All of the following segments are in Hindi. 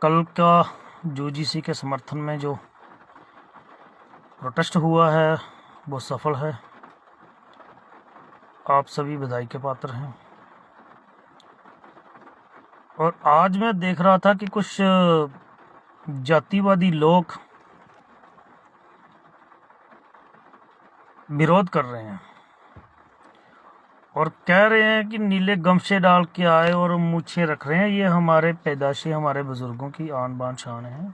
कल का यूजीसी के समर्थन में जो प्रोटेस्ट हुआ है वो सफल है। आप सभी बधाई के पात्र हैं। और आज मैं देख रहा था कि कुछ जातिवादी लोग विरोध कर रहे हैं और कह रहे हैं कि नीले गमछे डाल के आए और मूछें रख रहे हैं, ये हमारे पैदाशी हमारे बुजुर्गों की आन बान शान है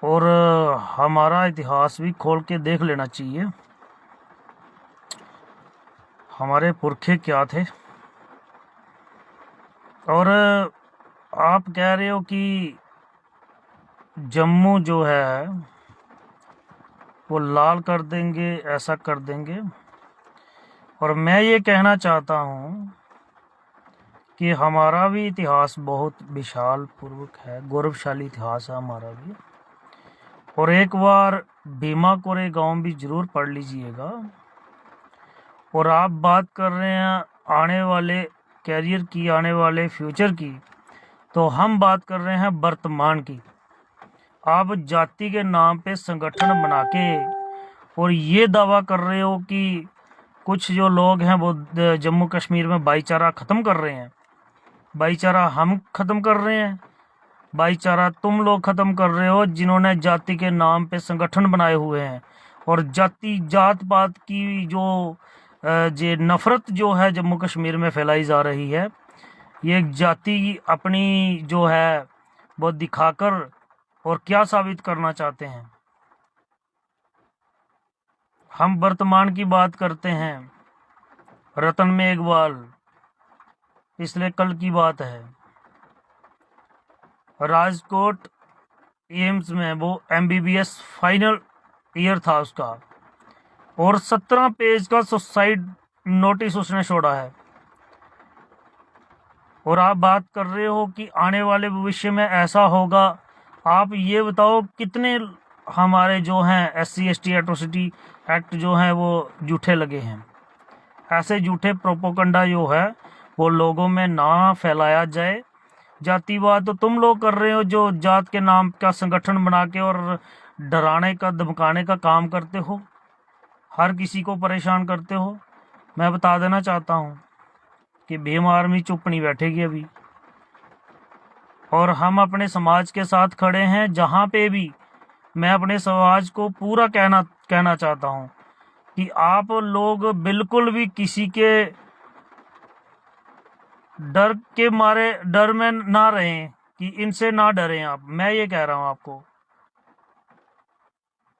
और हमारा इतिहास भी खोल के देख लेना चाहिए, हमारे पुरखे क्या थे। और आप कह रहे हो कि जम्मू जो है वो लाल कर देंगे, ऐसा कर देंगे। और मैं ये कहना चाहता हूँ कि हमारा भी इतिहास बहुत विशाल पूर्वक है, गौरवशाली इतिहास है हमारा भी। और एक बार भीमा कोरेगांव भी जरूर पढ़ लीजिएगा। और आप बात कर रहे हैं आने वाले कैरियर की, आने वाले फ्यूचर की, तो हम बात कर रहे हैं वर्तमान की। आप जाति के नाम पे संगठन बना के और ये दावा कर रहे हो कि कुछ जो लोग हैं वो जम्मू कश्मीर में भाईचारा ख़त्म कर रहे हैं। भाईचारा हम ख़त्म कर रहे हैं? भाईचारा तुम लोग ख़त्म कर रहे हो जिन्होंने जाति के नाम पे संगठन बनाए हुए हैं। और जात पात की जो ये नफ़रत जो है जम्मू कश्मीर में फैलाई जा रही है, ये जाति अपनी जो है वो दिखाकर और क्या साबित करना चाहते हैं। हम वर्तमान की बात करते हैं। रतन मेघवाल पिछले कल की बात है, राजकोट एम्स में वो MBBS फाइनल ईयर था उसका, और 17 पेज का सुसाइड नोटिस उसने छोड़ा है। और आप बात कर रहे हो कि आने वाले भविष्य में ऐसा होगा। आप ये बताओ कितने हमारे जो हैं SC ST एट्रोसिटी एक्ट जो हैं वो झूठे लगे हैं। ऐसे झूठे प्रोपोगंडा जो है वो लोगों में ना फैलाया जाए। जातिवाद तो तुम लोग कर रहे हो, जो जात के नाम का संगठन बना के और डराने का धमकाने का काम करते हो, हर किसी को परेशान करते हो। मैं बता देना चाहता हूँ कि भीम आर्मी चुप नहीं बैठेगी अभी। और हम अपने समाज के साथ खड़े हैं। जहाँ पे भी मैं अपने समाज को पूरा कहना चाहता हूँ कि आप लोग बिल्कुल भी किसी के डर में ना रहें, कि इनसे ना डरें आप। मैं ये कह रहा हूँ आपको।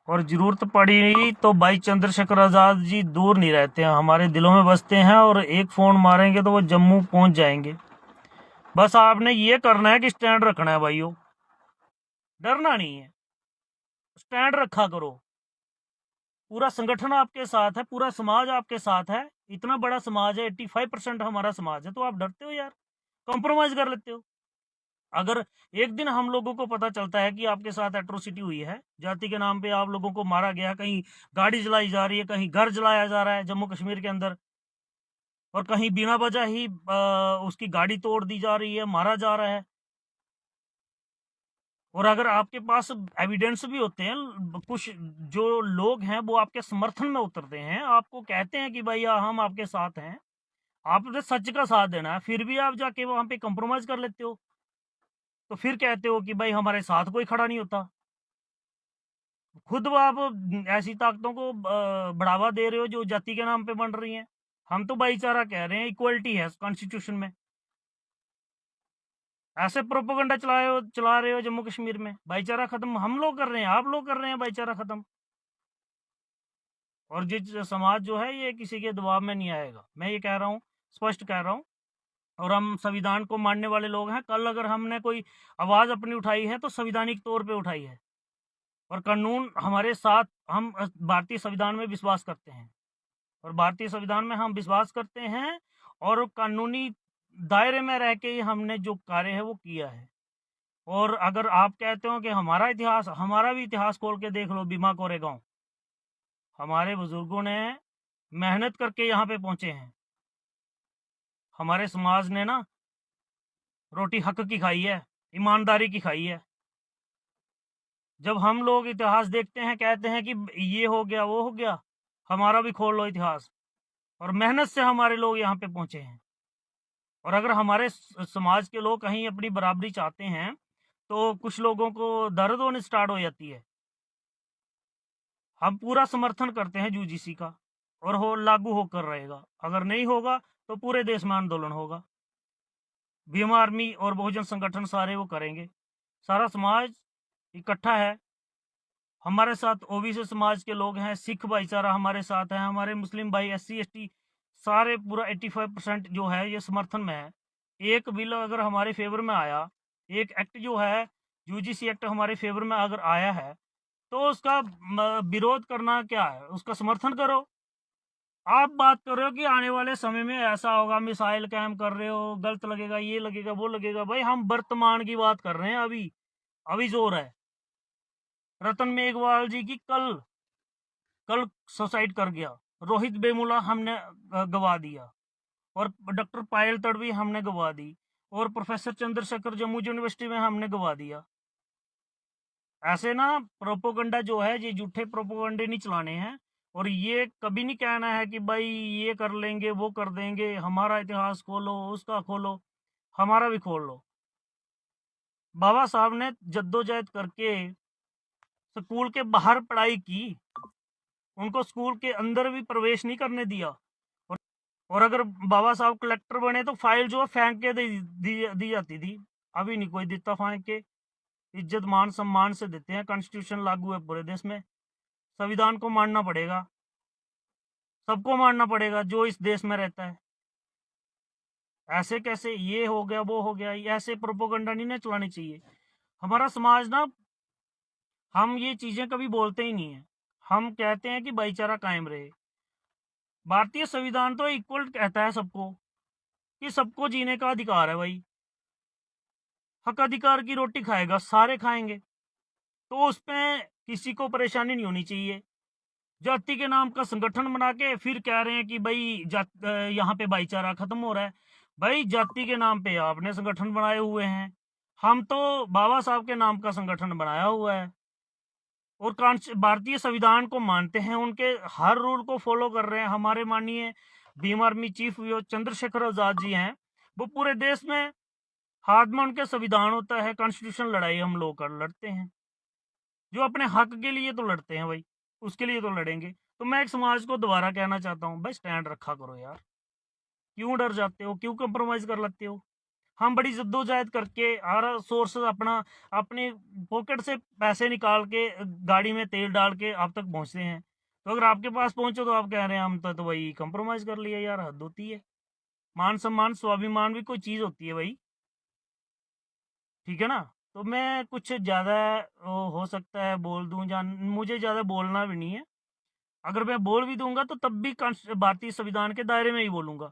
और जरूरत पड़ी तो भाई चंद्रशेखर आजाद जी दूर नहीं रहते हैं, हमारे दिलों में बसते हैं। और एक फोन मारेंगे तो वो जम्मू पहुंच जाएंगे। बस आपने ये करना है कि स्टैंड रखना है भाइयों, डरना नहीं है, स्टैंड रखा करो। पूरा संगठन आपके साथ है, पूरा समाज आपके साथ है। इतना बड़ा समाज है, 85% हमारा समाज है, तो आप डरते हो यार, कॉम्प्रोमाइज कर लेते हो। अगर एक दिन हम लोगों को पता चलता है कि आपके साथ एट्रोसिटी हुई है, जाति के नाम पे आप लोगों को मारा गया, कहीं गाड़ी जलाई जा रही है, कहीं घर जलाया जा रहा है जम्मू कश्मीर के अंदर, और कहीं बिना वजह ही उसकी गाड़ी तोड़ दी जा रही है, मारा जा रहा है, और अगर आपके पास एविडेंस भी होते हैं, कुछ जो लोग हैं वो आपके समर्थन में उतरते हैं, आपको कहते हैं कि भैया हम आपके साथ हैं, आपने सच का साथ देना है, फिर भी आप जाके वहां पे कंप्रोमाइज कर लेते हो। तो फिर कहते हो कि भाई हमारे साथ कोई खड़ा नहीं होता। खुद आप ऐसी ताकतों को बढ़ावा दे रहे हो जो जाति के नाम पे बन रही हैं। हम तो भाईचारा कह रहे हैं, इक्वलिटी है कॉन्स्टिट्यूशन में। ऐसे प्रोपोगंडा चला रहे हो जम्मू कश्मीर में। भाईचारा खत्म हम लोग कर रहे हैं, आप लोग कर रहे हैं भाईचारा खत्म। और जिस समाज जो है ये किसी के दबाव में नहीं आएगा, मैं ये कह रहा हूँ, स्पष्ट कह रहा हूँ। और हम संविधान को मानने वाले लोग हैं। कल अगर हमने कोई आवाज अपनी उठाई है तो संवैधानिक तौर पे उठाई है, और कानून हमारे साथ। हम भारतीय संविधान में विश्वास करते हैं, और भारतीय संविधान में हम विश्वास करते हैं, और कानूनी दायरे में रह के ही हमने जो कार्य है वो किया है। और अगर आप कहते हो कि हमारा इतिहास, हमारा भी इतिहास खोल के देख लो। भीमा कोरेगांव हमारे बुजुर्गों ने मेहनत करके यहाँ पे पहुंचे हैं। हमारे समाज ने ना रोटी हक की खाई है, ईमानदारी की खाई है। जब हम लोग इतिहास देखते हैं, कहते हैं कि ये हो गया वो हो गया, हमारा भी खोल लो इतिहास। और मेहनत से हमारे लोग यहाँ पे पहुंचे हैं। और अगर हमारे समाज के लोग कहीं अपनी बराबरी चाहते हैं तो कुछ लोगों को दर्द होने स्टार्ट हो जाती है। हम पूरा समर्थन करते हैं यूजीसी का, और हो लागू होकर रहेगा। अगर नहीं होगा तो पूरे देश में आंदोलन होगा। भीम आर्मी और बहुजन संगठन सारे वो करेंगे। सारा समाज इकट्ठा है हमारे साथ। ओबीसी समाज के लोग हैं, सिख भाईचारा हमारे साथ है, हमारे मुस्लिम भाई, SC ST सारे पूरा 85% जो है ये समर्थन में है। एक बिल अगर हमारे फेवर में आया, एक एक्ट जो है यूजीसी एक्ट हमारे फेवर में अगर आया है, तो उसका विरोध करना क्या है, उसका समर्थन करो। आप बात कर रहे हो कि आने वाले समय में ऐसा होगा, मिसाइल कैम कर रहे हो, गलत लगेगा, ये लगेगा वो लगेगा। भाई हम वर्तमान की बात कर रहे हैं। अभी अभी जोर है। रतन मेघवाल जी की कल सुसाइड कर गया। रोहित बेमुला हमने गवा दिया, और डॉक्टर पायल तड़वी हमने गवा दी, और प्रोफेसर चंद्रशेखर जम्मू यूनिवर्सिटी में हमने गवा दिया। ऐसे ना प्रोपोगंडा जो है, ये झूठे प्रोपोगंडे नहीं चलाने हैं। और ये कभी नहीं कहना है कि भाई ये कर लेंगे वो कर देंगे, हमारा इतिहास खोलो, उसका खोलो, हमारा भी खोल लो। बाबा साहब ने जद्दोजहद करके स्कूल के बाहर पढ़ाई की, उनको स्कूल के अंदर भी प्रवेश नहीं करने दिया। और अगर बाबा साहब कलेक्टर बने तो फाइल जो है फेंक के दी जाती थी। अभी नहीं कोई देता फेंक के, इज्जत मान सम्मान से देते हैं। कॉन्स्टिट्यूशन लागू है पूरे देश में, संविधान को मानना पड़ेगा, सबको मानना पड़ेगा जो इस देश में रहता है। ऐसे कैसे ये हो गया वो हो गया, ऐसे प्रोपोगंडा नहीं ना चलानी चाहिए। हमारा समाज ना, हम ये चीजें कभी बोलते ही नहीं है। हम कहते हैं कि भाईचारा कायम रहे। भारतीय संविधान तो इक्वल कहता है सबको, कि सबको जीने का अधिकार है। भाई हक अधिकार की रोटी खाएगा, सारे खाएंगे, तो उसमें किसी को परेशानी नहीं होनी चाहिए। जाति के नाम का संगठन बना के फिर कह रहे हैं कि भाई यहाँ पे भाईचारा खत्म हो रहा है। भाई जाति के नाम पे आपने संगठन बनाए हुए हैं, हम तो बाबा साहब के नाम का संगठन बनाया हुआ है, और भारतीय संविधान को मानते हैं, उनके हर रूल को फॉलो कर रहे हैं। हमारे माननीय भीम आर्मी चीफ चंद्रशेखर आजाद जी हैं, वो पूरे देश में हाथ में उनके संविधान होता है, कॉन्स्टिट्यूशन लड़ाई हम लोग कर लड़ते हैं। जो अपने हक के लिए तो लड़ते हैं भाई, उसके लिए तो लड़ेंगे। तो मैं एक समाज को दोबारा कहना चाहता हूँ, भाई स्टैंड रखा करो यार। क्यों डर जाते हो, क्यों कंप्रोमाइज कर लेते हो? हम बड़ी जद्दोजहद करके हर सोर्स अपना अपने पॉकेट से पैसे निकाल के गाड़ी में तेल डाल के आप तक पहुंचते हैं। तो अगर आपके पास पहुंचो तो आप कह रहे हैं हम तो भाई कंप्रोमाइज कर लिया। यार हद होती है। मान सम्मान स्वाभिमान भी कोई चीज होती है भाई, ठीक है ना? तो मैं कुछ ज्यादा हो सकता है बोल दूं, मुझे ज्यादा बोलना भी नहीं है। अगर मैं बोल भी दूंगा तो तब भी भारतीय संविधान के दायरे में ही बोलूंगा।